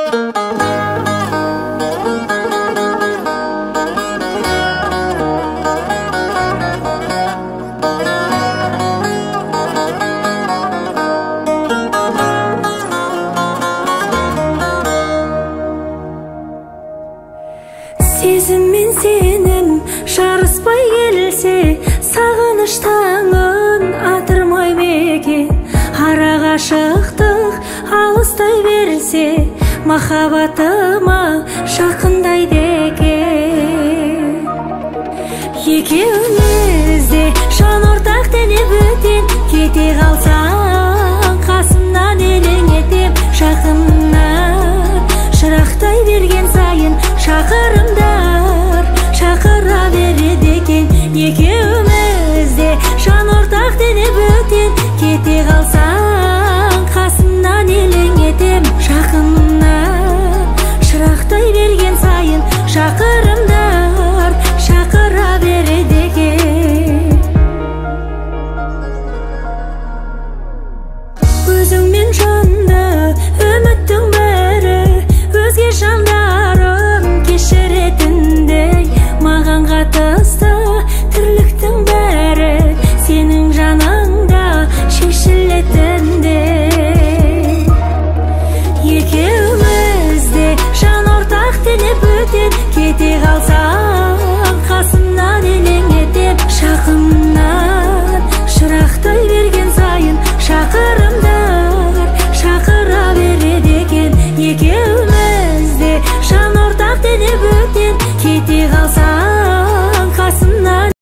Сезіммен сенім жарыспай келсе, сағыныш таңын атырмай мекен. Ара ғашықтық алыстай берілсе, махаббатыма жақындайды екен. Екеуміз де жан ортақ деніп өтен, кете қалсаң қасымнан елең етем. Жақынна шырақтай берген сайын шақырымдар шақыра береді екен. Екеуміз де жан ортақ деніп өтен, кете қалсаң қасымнан елең етем. Жақынна шырақтай берген сайын шақырымдар шақыра береді екен. Өзің